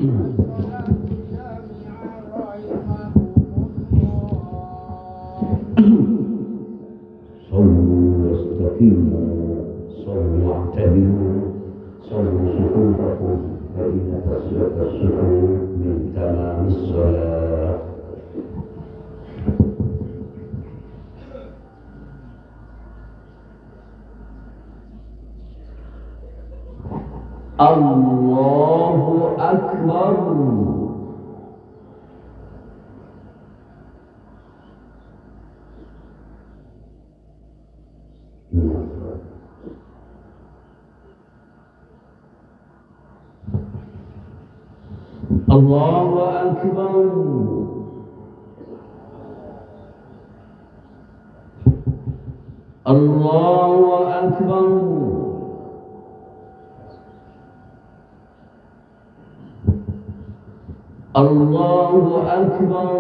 صلوا واستقيموا، صلوا واعتدلوا، صلوا صفوفكم فإن تسوية الصفوف من تمام الصلاة. الله أكبر. الله أكبر. الله أكبر. الله أكبر.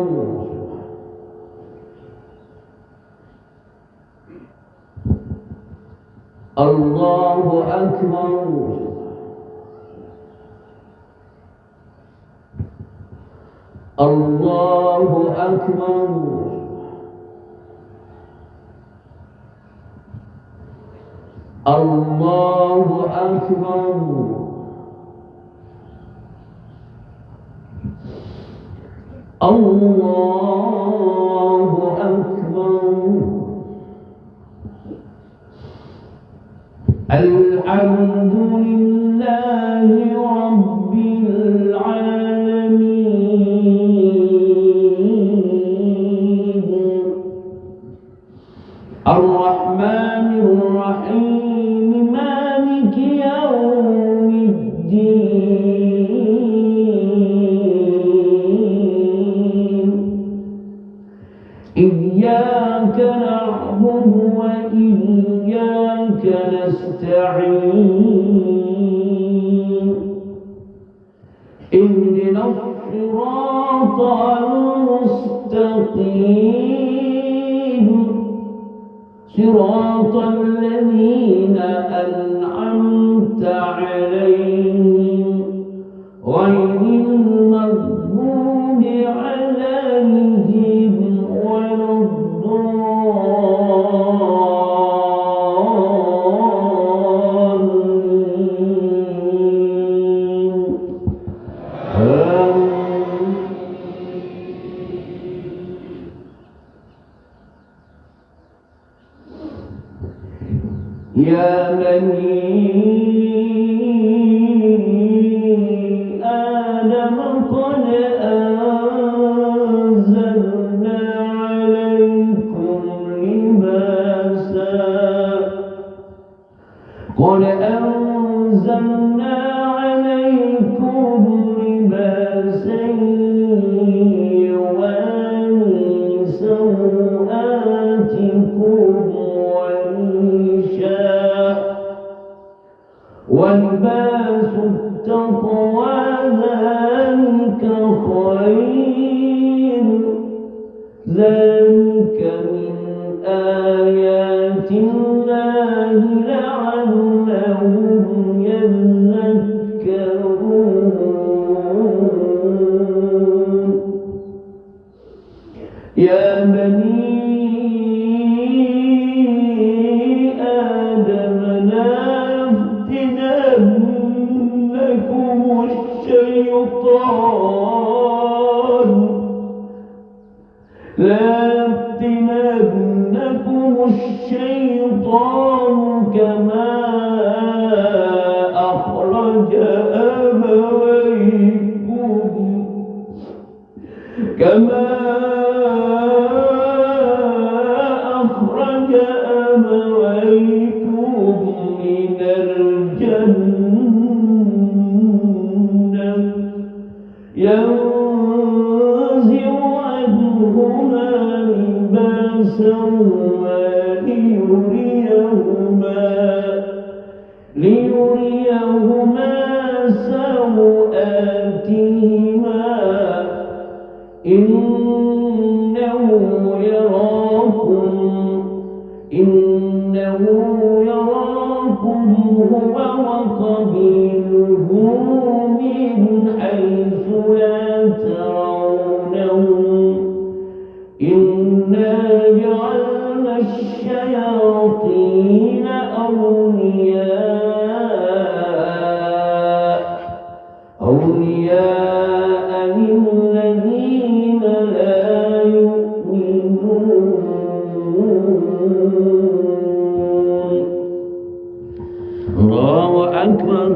الله أكبر. الله أكبر. الله أكبر. الله أكبر. الحمد لله رب العالمين الرحمن الرحيم مالك يوم الدين إياك نعبد وإياك نستعين اهدنا الصراط المستقيم صراط الذين أنعمت عليهم غير المغضوب عليهم ولا الضالين. يا بني آدم قد أنزلنا عليكم لباسا قد أنزلنا عليكم لباسا يواري سوآتكم ولباس التقوى ذلك خير ذلك من آيات الله لعلهم يذكرون. يا بني آدم لا يفتننكم الشيطان كما أخرج أبويكم من الجنة يوم أكبر.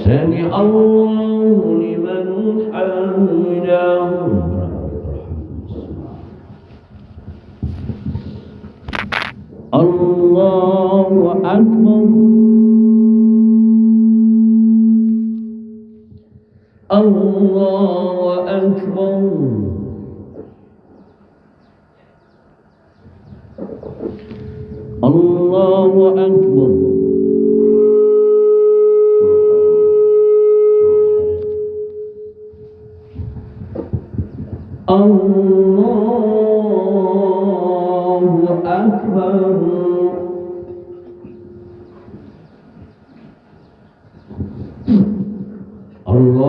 سمع الله لمن حمده. الله أكبر. الله أكبر. الله أكبر. الله أكبر.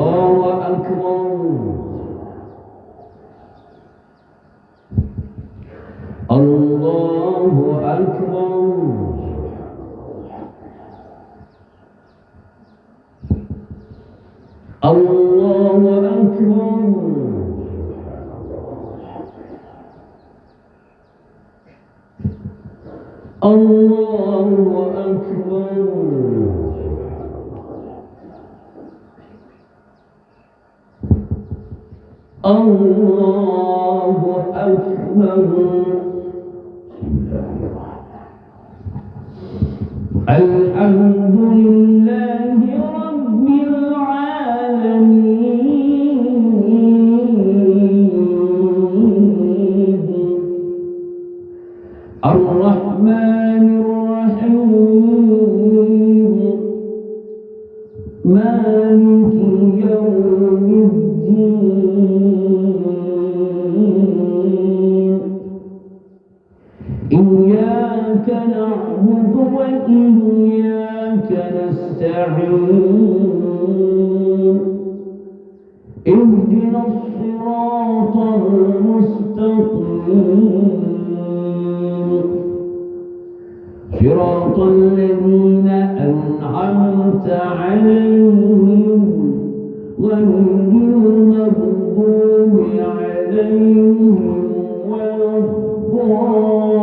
الله أكبر. الله أكبر. الله أكبر. الله أكبر. الله أكبر. الحمد لله رب العالمين الرحمن الرحيم مالك يوم الدين إياك نعبد وإياك نستعين اهدنا الصراط المستقيم صراط الذين أنعمت عليهم غير المغضوب عليهم ولا الضالين.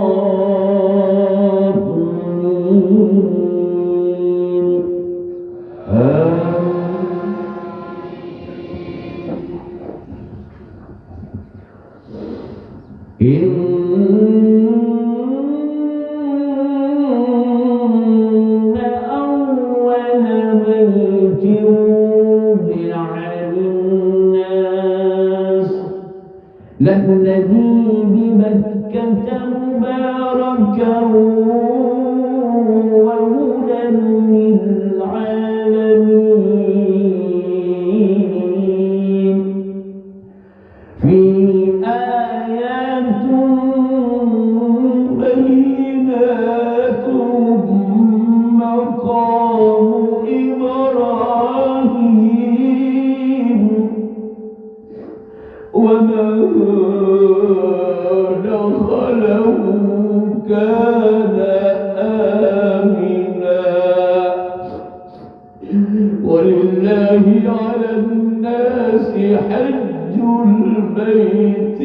إن أول بيت وضع للناس للذي ببكة مباركا وهدى للعالمين فيه آيات بينات مقام إبراهيم ومن دخله كان آمنا ولله على الناس حج البيت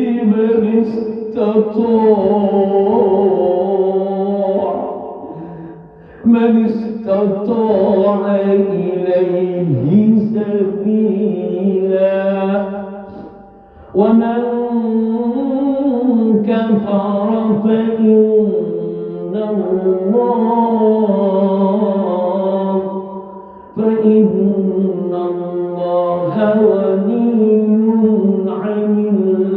من استطاع إليه سبيلا ومن كفر فإن الله غني عن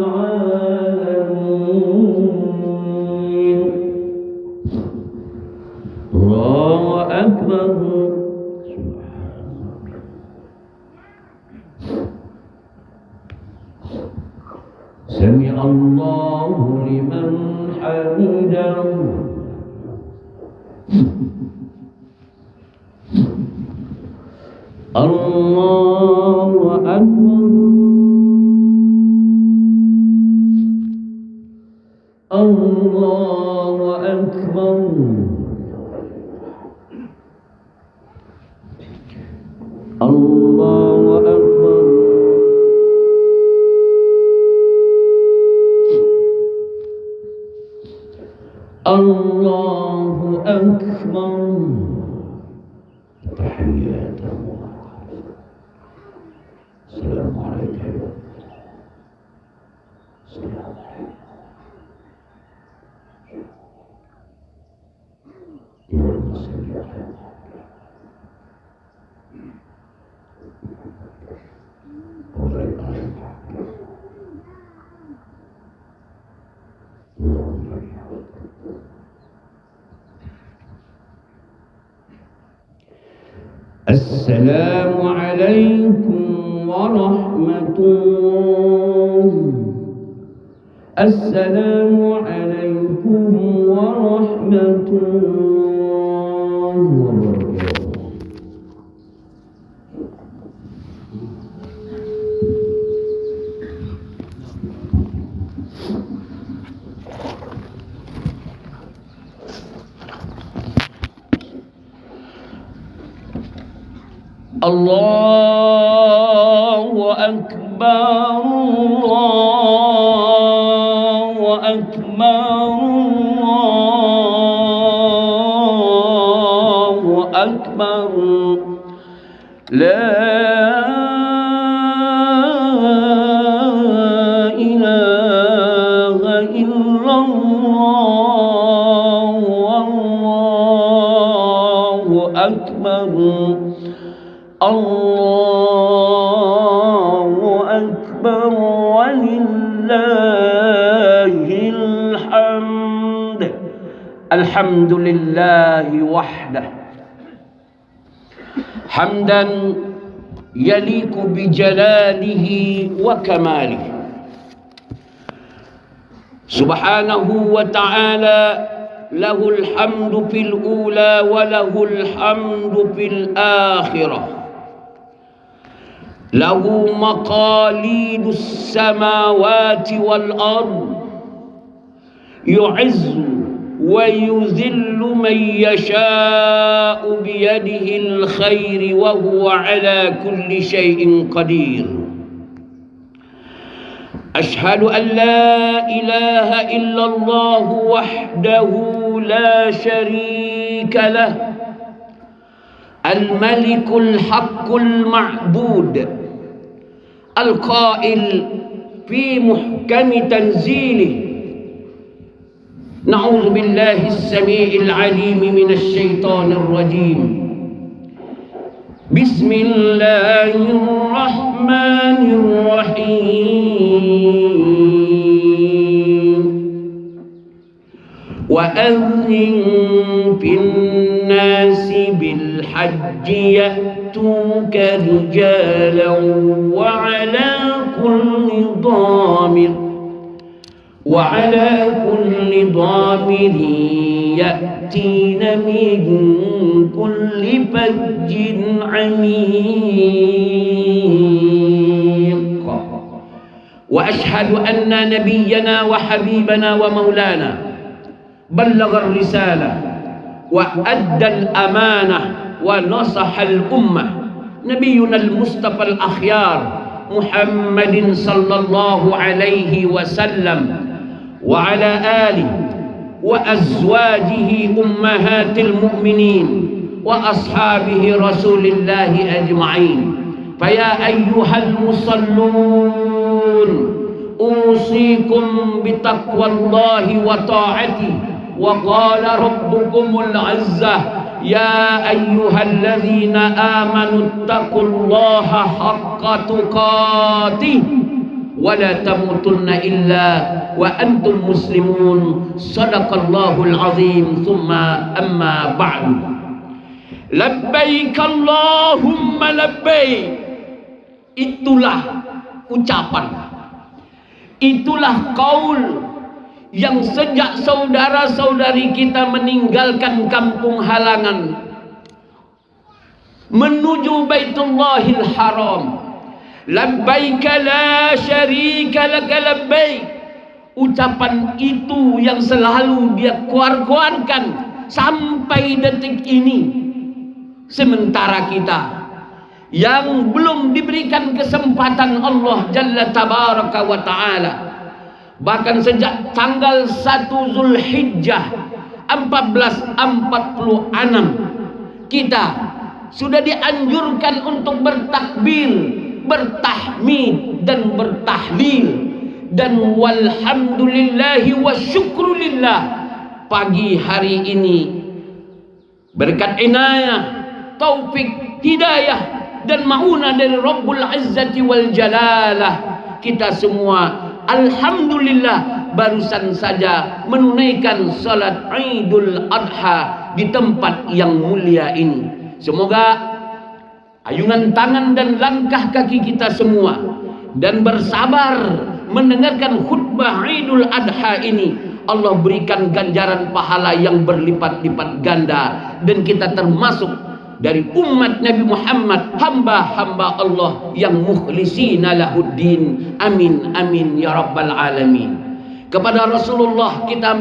العالمين. الله أكبر. سمع الله لمن حمده. الله أكبر. الله أكبر. الله أكبر. الله أكبر. تحيات الله. السلام عليكم. السلام عليكم. اللهم صل على السلام عليكم ورحمة الله. السلام عليكم ورحمة الله وبركاته. الله أكبر. الله أكبر. الله أكبر. لا إله إلا الله. والله أكبر. الله أكبر ولله الحمد. الحمد لله وحده حمدا يليق بجلاله وكماله سبحانه وتعالى. له الحمد في الأولى وله الحمد في الآخرة. له مقاليد السماوات والأرض. يعز ويذل من يشاء بيده الخير وهو على كل شيء قدير. أشهد أن لا إله إلا الله وحده لا شريك له. الملك الحق المعبود القائل في محكم تنزيله: نعوذ بالله السميع العليم من الشيطان الرجيم. بسم الله الرحمن الرحيم. وأذن في الناس بالحج يأتوك رجالا وعلى كل ضامر يأتين من كل فج عميق. وأشهد أن نبينا وحبيبنا ومولانا بلغ الرسالة وأدى الأمانة ونصح الأمة. نبينا المصطفى الأخيار محمد صلى الله عليه وسلم وعلى آله وأزواجه أمهات المؤمنين وأصحابه رسول الله أجمعين. فيا أيها المصلون أوصيكم بتقوى الله وطاعته. وقال ربكم العزة: يا أيها الذين آمنوا اتقوا الله حق تقاته ولا تموتن إلا وأنتم مسلمون. صدق الله العظيم. ثم أما بعد. Labbaik Allahumma labbaik. Itulah ucapan, itulah qaul yang sejak saudara-saudari kita meninggalkan kampung halaman menuju Baitullahil Haram. Labbaik la syarika laka labbaik. Ucapan itu yang selalu dia keluarkan sampai detik ini. Sementara kita yang belum diberikan kesempatan Allah Jalla Tabaraka wa Ta'ala, bahkan sejak tanggal 1 Zulhijjah 1446 kita sudah dianjurkan untuk bertakbir, bertahmid dan bertahlil. Dan walhamdulillahi wa syukrulillah, pagi hari ini berkat inayah, taufik, hidayah dan maunah dari Rabbul Izzati wal Jalalah, kita semua alhamdulillah barusan saja menunaikan salat Idul Adha di tempat yang mulia ini. Semoga ayungan tangan dan langkah kaki kita semua dan bersabar mendengarkan khutbah Idul Adha ini, Allah berikan ganjaran pahala yang berlipat-lipat ganda, dan kita termasuk dari umat Nabi Muhammad, hamba-hamba Allah yang mukhlisina lahuddin. Amin amin ya rabbal alamin. Kepada Rasulullah kita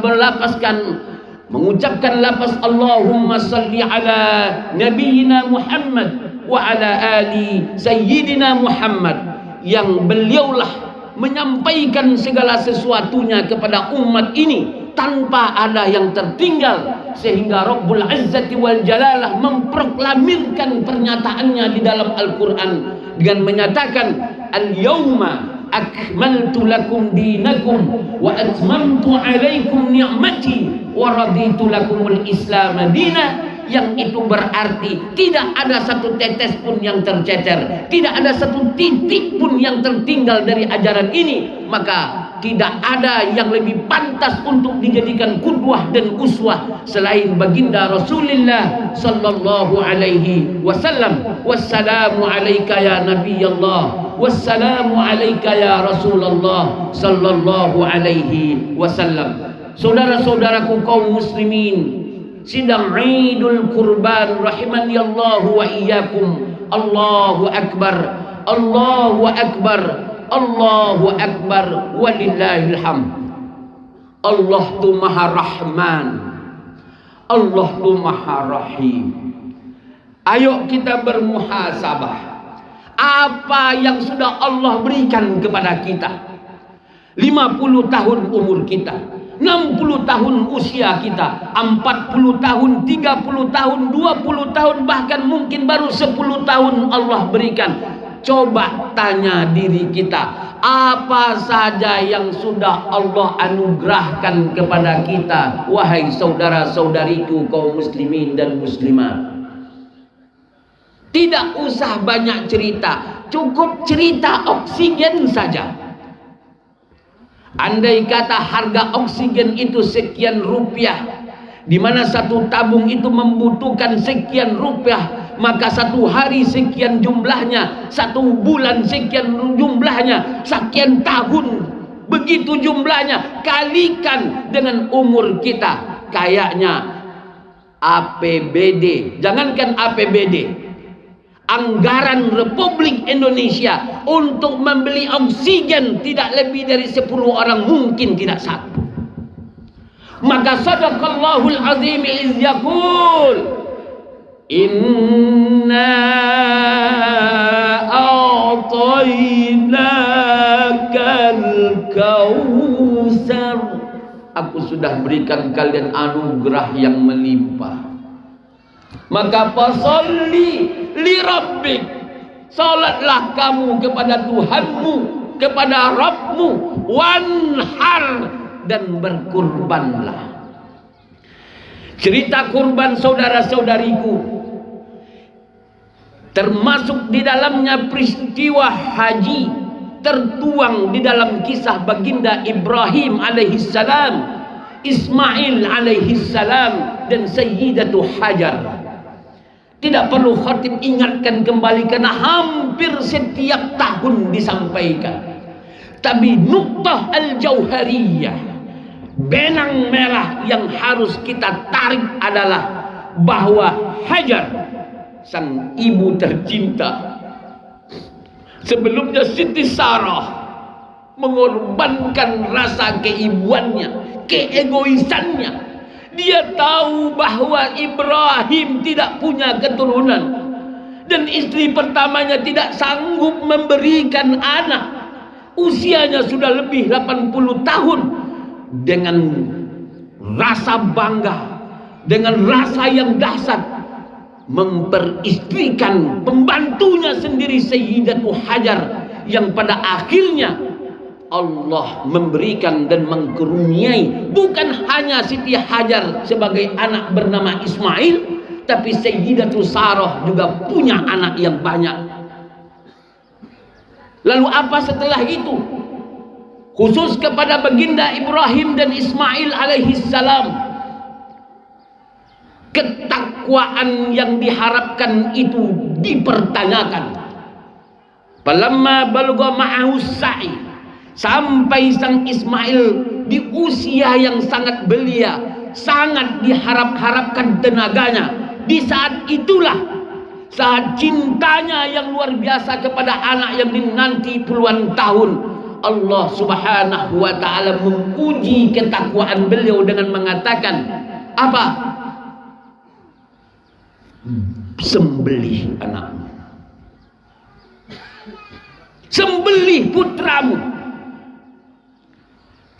mengucapkan lafaz Allahumma salli ala nabiyyina Muhammad wa ala ali sayyidina Muhammad, yang beliaulah menyampaikan segala sesuatunya kepada umat ini tanpa ada yang tertinggal, sehingga Rabbul Izzati wal Jalalah memproklamirkan pernyataannya di dalam Al-Quran dengan menyatakan al-yawma akmaltu lakum dinakum wa atmamtu alaikum ni'mati wa raditu lakumul islam dina, yang itu berarti tidak ada satu tetes pun yang tercecer, tidak ada satu titik pun yang tertinggal dari ajaran ini. Maka tidak ada yang lebih pantas untuk dijadikan qudwah dan uswah selain baginda Rasulullah sallallahu alaihi wasallam. Wassalamu alayka ya Nabiyallah, wassalamu alayka ya Rasulullah sallallahu alaihi wasallam. Saudara-saudaraku kaum muslimin, sidang Idul Kurban rahimani Allah wa iyyakum. Allahu akbar, Allahu akbar, Allahu akbar, walillahil hamd. Allah tu Maha Rahman, Allah tu Maha Rahim. Ayo kita bermuhasabah apa yang sudah Allah berikan kepada kita. 50 tahun umur kita, 60 tahun usia kita, 40 tahun, 30 tahun, 20 tahun, bahkan mungkin baru 10 tahun Allah berikan. Coba tanya diri kita, apa saja yang sudah Allah anugerahkan kepada kita, wahai saudara-saudariku kaum muslimin dan muslimat. Tidak usah banyak cerita, cukup cerita oksigen saja. Andai kata harga oksigen itu sekian rupiah, di mana satu tabung itu membutuhkan sekian rupiah, maka satu hari sekian jumlahnya, satu bulan sekian jumlahnya, sekian tahun begitu jumlahnya, kalikan dengan umur kita. Kayaknya APBD, jangankan APBD, anggaran Republik Indonesia untuk membeli oksigen tidak lebih dari 10 orang mungkin tidak sanggup. Maka sadaqallahul azim iz yaqul inna a'tainakal kautsar, aku sudah berikan kalian anugerah yang melimpah. Maka fasalli li rabbik, salatlah kamu kepada Tuhanmu, kepada Rabbmu, wanhar, dan berkurbanlah. Cerita kurban saudara-saudariku, termasuk di dalamnya peristiwa haji, tertuang di dalam kisah baginda Ibrahim alaihissalam, Ismail alaihissalam, dan Sayyidatu Hajar. Tidak perlu khatib ingatkan kembali karena hampir setiap tahun disampaikan. Tapi nuqtah al-jauhariyah, benang merah yang harus kita tarik adalah bahwa Hajar, sang ibu tercinta, sebelumnya Siti Sarah, mengorbankan rasa keibuannya, keegoisannya. Dia tahu bahwa Ibrahim tidak punya keturunan dan istri pertamanya tidak sanggup memberikan anak. Usianya sudah lebih 80 tahun. Dengan rasa bangga, dengan rasa yang dahsyat memperistrikan pembantunya sendiri Sayyidatu Hajar, yang pada akhirnya Allah memberikan dan mengkaruniai bukan hanya Siti Hajar sebagai anak bernama Ismail, tapi Sayyidatu Sarah juga punya anak yang banyak. Lalu apa setelah itu? Khusus kepada baginda Ibrahim dan Ismail alaihi salam, ketakwaan yang diharapkan itu dipertanyakan. Falamma balagha ma'ahu sa'i, sampai sang Ismail di usia yang sangat belia, sangat diharap-harapkan tenaganya. Di saat itulah, saat cintanya yang luar biasa kepada anak yang dinanti puluhan tahun, Allah subhanahu wa ta'ala menguji ketakwaan beliau dengan mengatakan apa? Sembelih anakmu, sembelih putramu.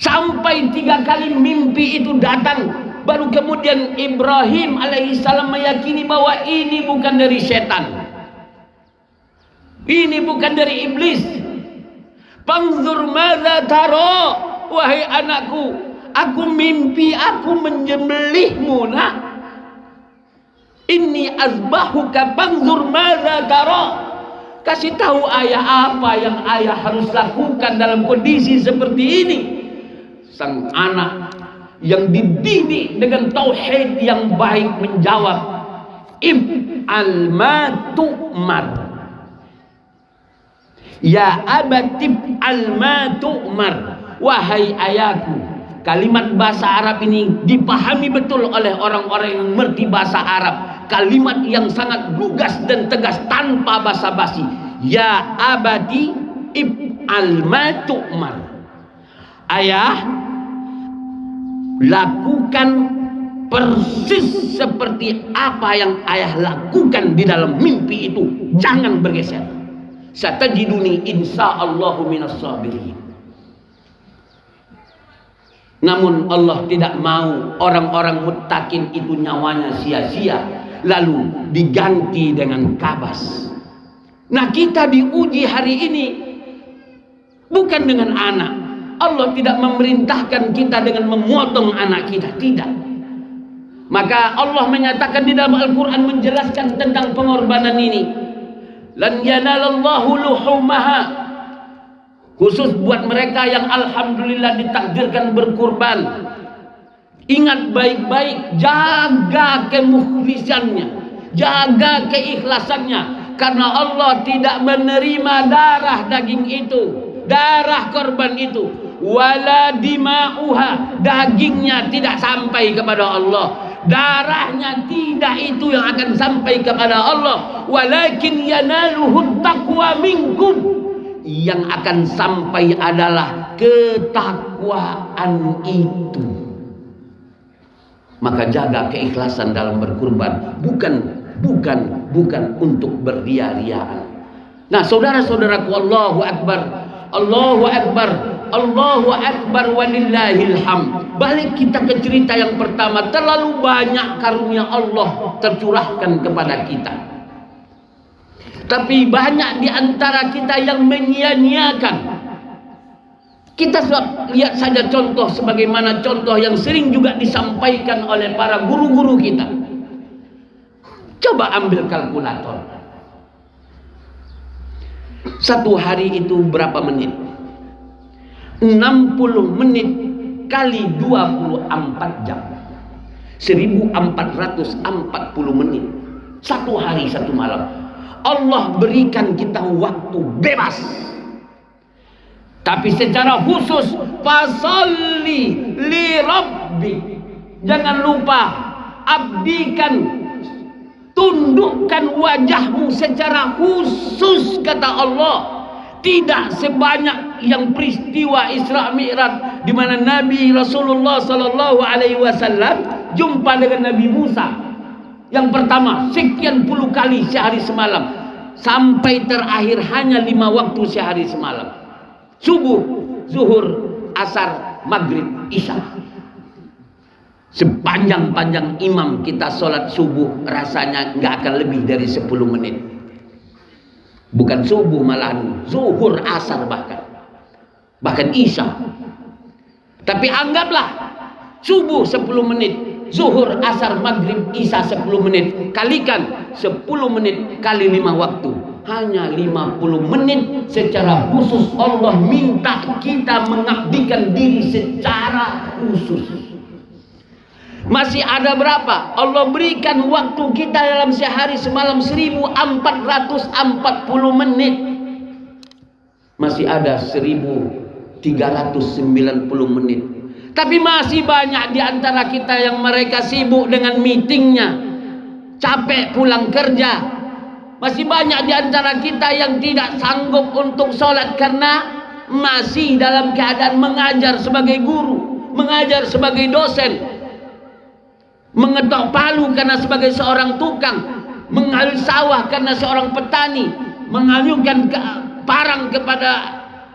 Sampai 3 kali mimpi itu datang, baru kemudian Ibrahim alaihissalam meyakini bahwa ini bukan dari setan, ini bukan dari iblis. Panzur madza tara, wahai anakku, aku mimpi aku menyembelihmu nak. Inni azbahuka panzur madza tara. Kasih tahu ayah apa yang ayah harus lakukan dalam kondisi seperti ini. Sang anak yang dididik dengan tauhid yang baik menjawab, Ib'al ma tu'mar. Ya abatib al-ma tu'mar. Wahai ayahku, kalimat bahasa Arab ini dipahami betul oleh orang-orang yang mengerti bahasa Arab. Kalimat yang sangat lugas dan tegas tanpa basa-basi. Ya abati ib'al ma tu'mar. Ayah, lakukan persis seperti apa yang ayah lakukan di dalam mimpi itu. Jangan bergeser. Satajiduni insyaallahu minas sabirin. Namun Allah tidak mau orang-orang muttaqin itu nyawanya sia-sia, lalu diganti dengan kabas. Nah, kita diuji hari ini bukan dengan anak. Allah tidak memerintahkan kita dengan memotong anak kita, tidak. Maka Allah menyatakan di dalam Al-Quran menjelaskan tentang pengorbanan ini. Lan yanalallahu luhumaha, khusus buat mereka yang alhamdulillah ditakdirkan berkurban. Ingat baik-baik, jaga kemukhlisannya, jaga keikhlasannya, karena Allah tidak menerima darah daging itu, darah korban itu. Wala dima'uha, dagingnya tidak sampai kepada Allah, darahnya tidak itu yang akan sampai kepada Allah. Walakin yanaluhu taqwa minkum, yang akan sampai adalah ketakwaan itu. Maka jaga keikhlasan dalam berkurban, bukan untuk berria-riaan. Nah, saudara-saudaraku, Allahu Akbar, Allahu Akbar, Allahu Akbar walillahil hamd. Balik kita ke cerita yang pertama, terlalu banyak karunia Allah tercurahkan kepada kita, tapi banyak di antara kita yang menyia-nyiakan. Kita lihat saja contoh, sebagaimana contoh yang sering juga disampaikan oleh para guru-guru kita. Coba ambil kalkulator. Satu hari itu berapa menit? 60 menit kali 24 jam. 1440 menit. Satu hari, satu malam. Allah berikan kita waktu bebas. Tapi secara khusus, fasalli li rabbi. Jangan lupa, abdikan, tundukkan wajahmu secara khusus, kata Allah. Tidak sebanyak yang peristiwa Isra Mi'raj di mana Nabi Rasulullah sallallahu alaihi wasallam jumpa dengan Nabi Musa. Yang pertama, sekian puluh kali sehari semalam, sampai terakhir hanya 5 waktu sehari semalam. Subuh, zuhur, asar, maghrib, isya. Sepanjang-panjang imam kita sholat subuh rasanya nggak akan lebih dari 10 menit. Bukan subuh, malahan zuhur, asar, bahkan isya. Tapi anggaplah subuh 10 menit, zuhur, asar, maghrib, isya 10 menit, kalikan 10 menit kali 5 waktu, hanya 50 menit secara khusus Allah minta kita mengabdikan diri secara khusus. Masih ada berapa? Allah berikan waktu kita dalam sehari semalam 1440 menit. Masih ada 1390 menit. Tapi masih banyak di antara kita yang mereka sibuk dengan meetingnya, capek pulang kerja. Masih banyak di antara kita yang tidak sanggup untuk sholat karena masih dalam keadaan mengajar sebagai guru, mengajar sebagai dosen, mengetok palu karena sebagai seorang tukang, mengaliri sawah karena seorang petani, mengayunkan parang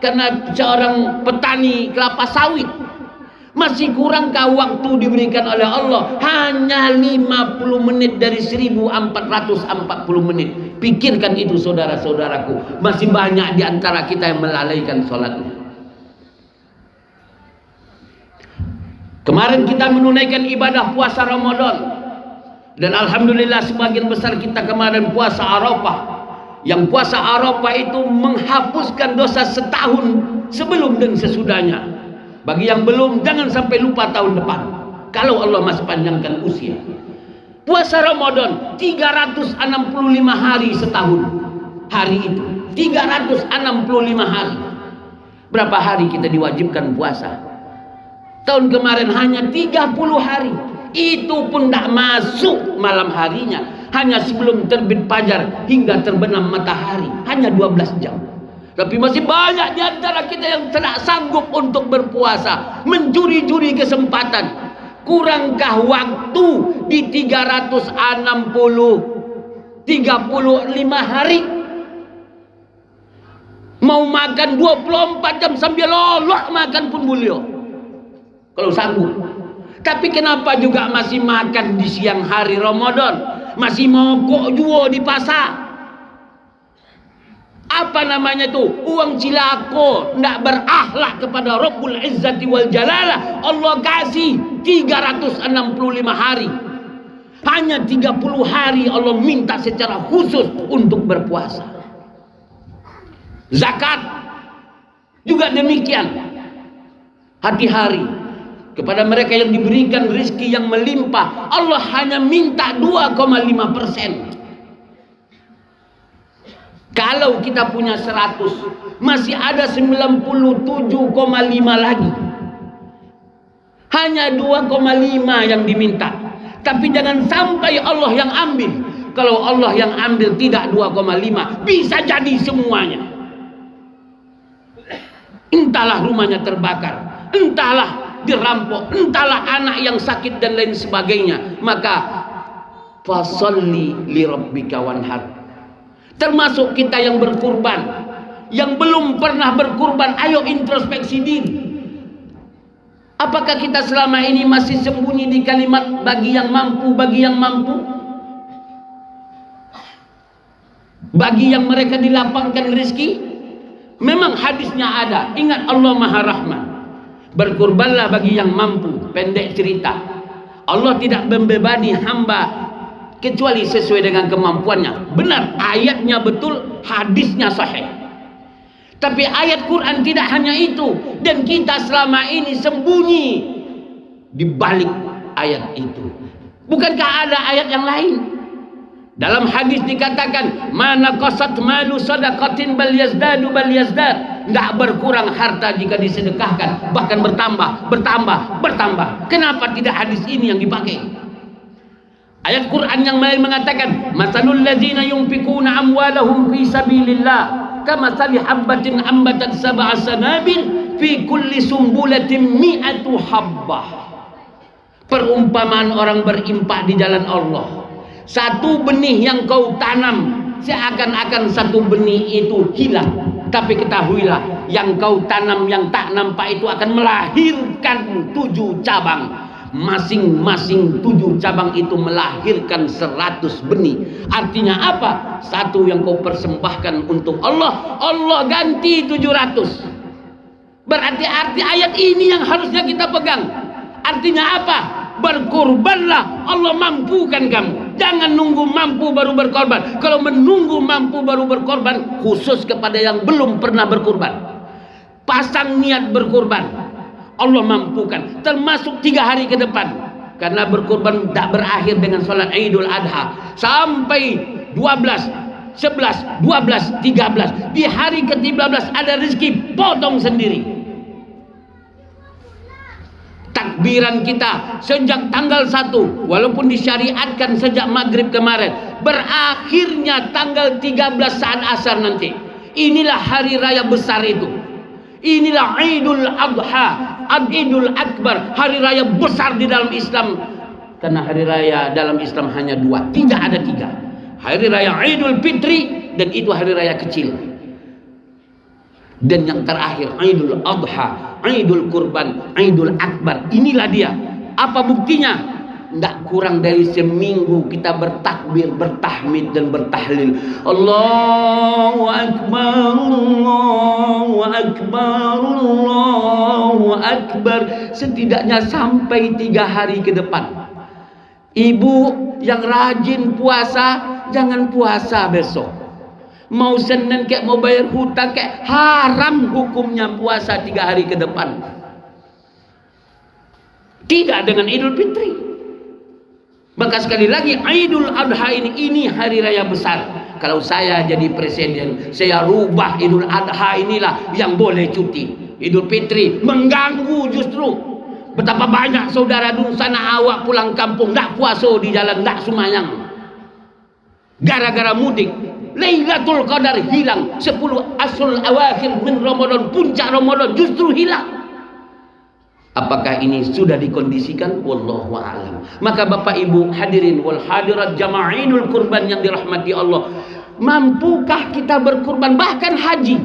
karena seorang petani kelapa sawit. Masih kurangkah waktu diberikan oleh Allah? Hanya 50 menit dari 1440 menit. Pikirkan itu saudara-saudaraku. Masih banyak di antara kita yang melalaikan sholatnya. Kemarin kita menunaikan ibadah puasa Ramadan, dan alhamdulillah sebagian besar kita kemarin puasa Arafah. Yang puasa Arafah itu menghapuskan dosa setahun sebelum dan sesudahnya. Bagi yang belum, jangan sampai lupa tahun depan, kalau Allah masih panjangkan usia. Puasa Ramadan 365 hari setahun. Hari itu 365 hari. Berapa hari kita diwajibkan puasa? Tahun kemarin hanya 30 hari. Itu pun tidak masuk malam harinya. Hanya sebelum terbit fajar hingga terbenam matahari. Hanya 12 jam. Tapi masih banyak di antara kita yang tidak sanggup untuk berpuasa. Mencuri-curi kesempatan. Kurangkah waktu di 35 hari? Mau makan 24 jam sambil lolok makan pun beliau, kalau sanggup. Tapi kenapa juga masih makan di siang hari Ramadan? Masih mogok jual di pasar. Apa namanya tuh? Uang cilako, tidak berakhlak kepada Rabbul Izzati wal Jalalah. Allah kasih 365 hari. Hanya 30 hari Allah minta secara khusus untuk berpuasa. Zakat juga demikian. Hati-hari kepada mereka yang diberikan rezeki yang melimpah, Allah hanya minta 2,5%. Kalau kita punya 100, masih ada 97,5 lagi. Hanya 2,5 yang diminta. Tapi jangan sampai Allah yang ambil. Kalau Allah yang ambil tidak 2,5, bisa jadi semuanya. Entahlah rumahnya terbakar, entahlah dirampok, entahlah anak yang sakit dan lain sebagainya. Maka fasalli li rabbika wanhar. Termasuk kita yang berkurban, yang belum pernah berkurban, ayo introspeksi diri. Apakah kita selama ini masih sembunyi di kalimat bagi yang mampu, bagi yang mampu? Bagi yang mereka dilapangkan rezeki? Memang hadisnya ada. Ingat Allah Maha Rahman. Berkurbanlah bagi yang mampu. Pendek cerita, Allah tidak membebani hamba kecuali sesuai dengan kemampuannya. Benar, ayatnya betul, hadisnya sahih. Tapi ayat Quran tidak hanya itu. Dan kita selama ini sembunyi di balik ayat itu. Bukankah ada ayat yang lain? Dalam hadis dikatakan, mana qasat malu sadaqatin bal yazdadu bal yazdad. Tidak berkurang harta jika disedekahkan, bahkan bertambah, bertambah, bertambah. Kenapa tidak hadis ini yang dipakai? Ayat Quran yang lain mengatakan, masalul ladzina yunfikuna amwalahum fi sabilillah kamathali habbatin ambatat sab'a sanabil fi kulli sumbulatin mi'atu habbah. Perumpamaan orang berinfak di jalan Allah. Satu benih yang kau tanam, seakan-akan satu benih itu hilang. Tapi ketahuilah, yang kau tanam yang tak nampak itu akan melahirkan 7 cabang. Masing-masing 7 cabang itu melahirkan 100 benih. Artinya apa? Satu yang kau persembahkan untuk Allah, Allah ganti 700. Berarti ayat ini yang harusnya kita pegang. Artinya apa? Berkorbanlah, Allah mampukan kamu. Jangan nunggu mampu baru berkorban. Kalau menunggu mampu baru berkorban, khusus kepada yang belum pernah berkorban, pasang niat berkorban, Allah mampukan, termasuk 3 hari ke depan. Karena berkorban tak berakhir dengan sholat Idul Adha, sampai 12, 11, 12, 13. Di hari ke-13 ada rezeki, potong sendiri. Takbiran kita sejak tanggal 1, walaupun disyariatkan sejak maghrib kemarin, berakhirnya tanggal 13 saat asar nanti. Inilah hari raya besar itu. Inilah Idul Adha, Idul Akbar, hari raya besar di dalam Islam. Karena hari raya dalam Islam hanya 2, tidak ada 3. Hari raya Idul Fitri, dan itu hari raya kecil. Dan yang terakhir Idul Adha, Idul Kurban, Idul Akbar. Inilah dia. Apa buktinya? Tidak kurang dari seminggu kita bertakbir, bertahmid dan bertahlil. Allahu Akbar, Allahu Akbar, Allahu Akbar. Setidaknya sampai 3 hari ke depan. Ibu yang rajin puasa, jangan puasa besok. Mau Senin kayak mau bayar hutang kayak, haram hukumnya puasa 3 hari ke depan. Tidak dengan Idul Fitri. Maka sekali lagi Idul Adha ini hari raya besar. Kalau saya jadi presiden, saya rubah Idul Adha inilah yang boleh cuti. Idul Fitri mengganggu justru. Betapa banyak saudara dulu sana awak pulang kampung, tak puasa di jalan, tak sumayang. Gara-gara mudik. Lailatul Qadar hilang. 10 asrul awakhir min Ramadan, puncak Ramadan justru hilang. Apakah ini sudah dikondisikan? Wallahu a'lam. Maka Bapak Ibu hadirin wal hadirat jama'inul kurban yang dirahmati Allah, mampukah kita berkurban bahkan haji?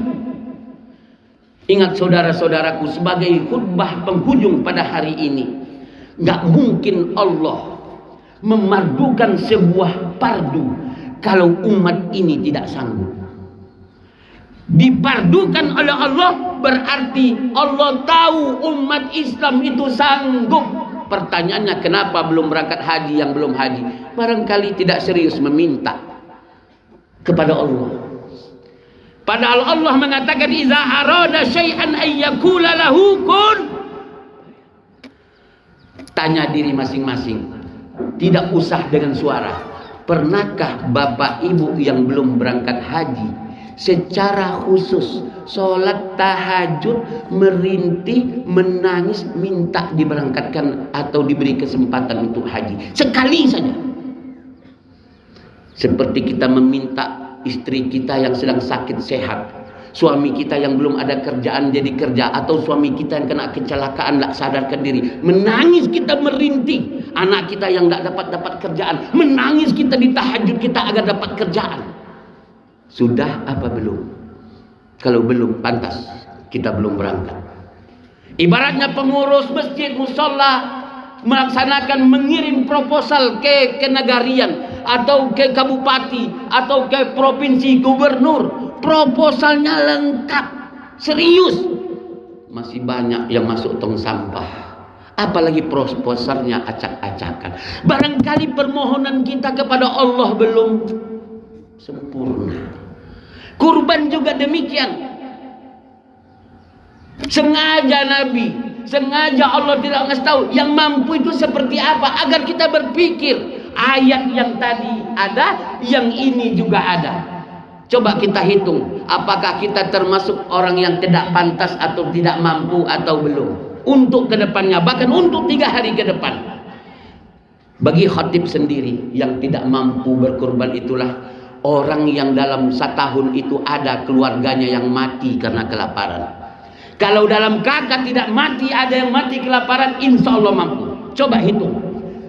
Ingat saudara-saudaraku, sebagai khutbah penghujung pada hari ini, nggak mungkin Allah memardukan sebuah pardu kalau umat ini tidak sanggup. Dipardukan oleh Allah berarti Allah tahu umat Islam itu sanggup. Pertanyaannya, kenapa belum berangkat haji yang belum haji? Barangkali tidak serius meminta kepada Allah. Padahal Allah mengatakan iza arada syai'an ayyakula lahu kun. Tanya diri masing-masing, tidak usah dengan suara. Pernahkah Bapak Ibu yang belum berangkat haji secara khusus sholat tahajud, merintih, menangis, minta diberangkatkan atau diberi kesempatan untuk haji sekali saja? Seperti kita meminta istri kita yang sedang sakit sehat, suami kita yang belum ada kerjaan jadi kerja, atau suami kita yang kena kecelakaan tak sadarkan diri, menangis kita merintih. Anak kita yang tak dapat kerjaan, menangis kita di tahajud kita agar dapat kerjaan. Sudah apa belum? Kalau belum, pantas kita belum berangkat. Ibaratnya pengurus masjid musola melaksanakan mengirim proposal ke negarian atau ke kabupati atau ke provinsi gubernur, proposalnya lengkap, serius, masih banyak yang masuk tong sampah, apalagi proposalnya acak-acakan. Barangkali permohonan kita kepada Allah belum sempurna. Kurban juga demikian. Sengaja Nabi, sengaja Allah tidak ngasih tahu yang mampu itu seperti apa, agar kita berpikir ayat yang tadi ada, yang ini juga ada. Coba kita hitung, apakah kita termasuk orang yang tidak pantas atau tidak mampu atau belum untuk kedepannya, bahkan untuk 3 hari ke depan. Bagi khatib sendiri yang tidak mampu berkurban itulah orang yang dalam setahun itu ada keluarganya yang mati karena kelaparan. Kalau dalam kakak tidak mati, ada yang mati kelaparan, insya Allah mampu. Coba hitung.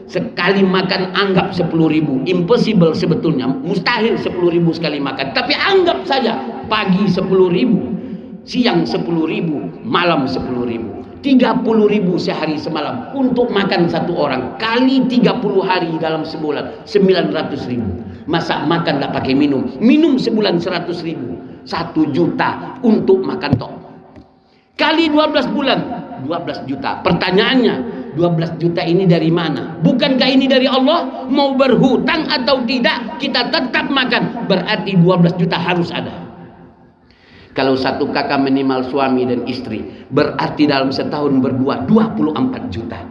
Sekali makan anggap 10.000. Impossible sebetulnya, mustahil 10.000 sekali makan. Tapi anggap saja pagi 10.000, siang 10.000, malam 10.000. 30.000 sehari semalam untuk makan satu orang, kali 30 hari dalam sebulan 900.000. Masa makan nggak pakai minum, minum sebulan 100.000, 1 juta untuk makan tok, kali 12 bulan 12 juta. Pertanyaannya, 12 juta ini dari mana? Bukankah ini dari Allah? Mau berhutang atau tidak, kita tetap makan, berarti 12 juta harus ada. Kalau satu kakak minimal suami dan istri, berarti dalam setahun berdua 24 juta.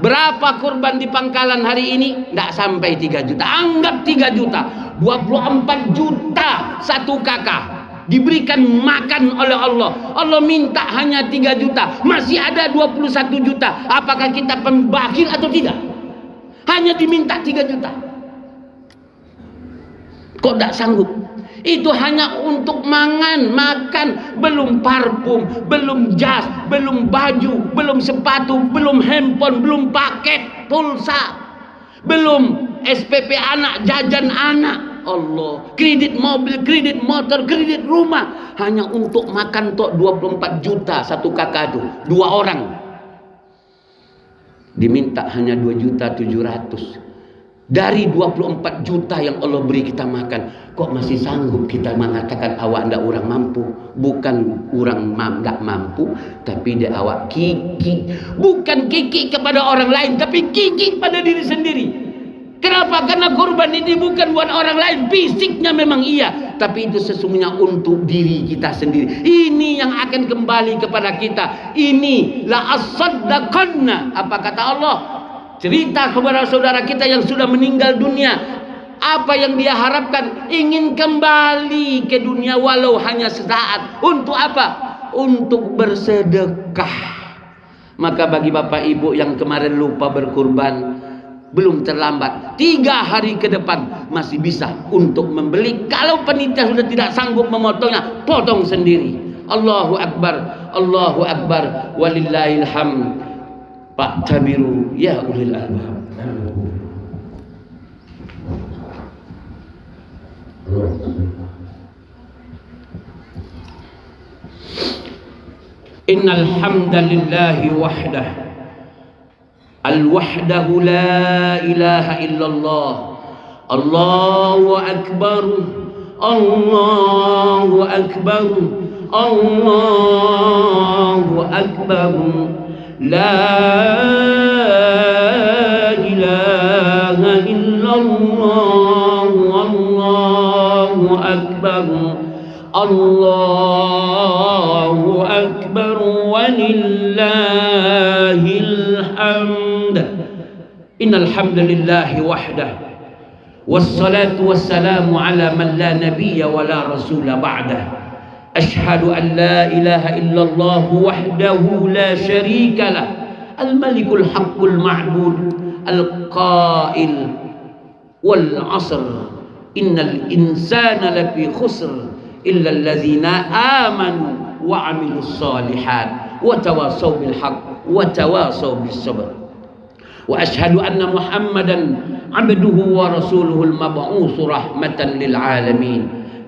Berapa kurban di Pangkalan hari ini? Nggak sampai 3 juta. Anggap 3 juta. 24 juta satu kakak diberikan makan oleh Allah. Allah minta hanya 3 juta. Masih ada 21 juta. Apakah kita pembakhil atau tidak? Hanya diminta 3 juta. Kok nggak sanggup? Itu hanya untuk makan, belum parfum, belum jas, belum baju, belum sepatu, belum handphone, belum paket pulsa, belum SPP anak, jajan anak. Allah, kredit mobil, kredit motor, kredit rumah, hanya untuk makan tok 24 juta satu kakak itu, 2 orang. Diminta hanya 2.700.000. Dari 24 juta yang Allah beri kita makan, kok masih sanggup kita mengatakan awak ndak orang mampu? Bukan orang ndak mampu, tapi dia awak kiki. Bukan kiki kepada orang lain, tapi kiki pada diri sendiri. Kenapa? Karena kurban ini bukan buat orang lain. Fisiknya memang iya, tapi itu sesungguhnya untuk diri kita sendiri. Ini yang akan kembali kepada kita. Ini la as-saddaqanna. Apa kata Allah? Cerita kepada saudara kita yang sudah meninggal dunia, apa yang dia harapkan? Ingin kembali ke dunia walau hanya sesaat. Untuk apa? Untuk bersedekah. Maka bagi bapak ibu yang kemarin lupa berkurban, belum terlambat. 3 hari ke depan masih bisa untuk membeli. Kalau panitia sudah tidak sanggup memotongnya, potong sendiri. Allahu Akbar, Allahu Akbar, walillahil hamd. Pak Tabiru ya ulil albab. Innal hamdalillahi wahdah al-wahdahu la ilaha illallah. Allahu akbar, Allahu akbar, Allahu akbar. لا إله إلا الله والله أكبر الله أكبر ولله الحمد إن الحمد لله وحده والصلاة والسلام على من لا نبي ولا رسول بعده أشهد أن لا إله إلا الله وحده لا شريك له الملك الحق المعبود القائل والعصر إن الإنسان لفي خسر إلا الذين آمنوا وعملوا الصالحات وتواصوا بالحق وتواصوا بالصبر وأشهد أن محمدا عبده ورسوله المبعوث رحمة للعالمين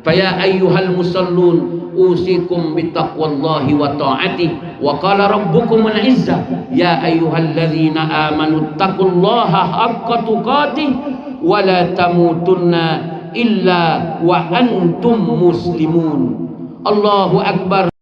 فيا أيها المصلون أوصيكم بتقوى الله وطاعته وقال ربكم العزة يا أيها الذين آمنوا اتقوا الله حق تقاته ولا تموتن إلا وأنتم مسلمون الله أكبر.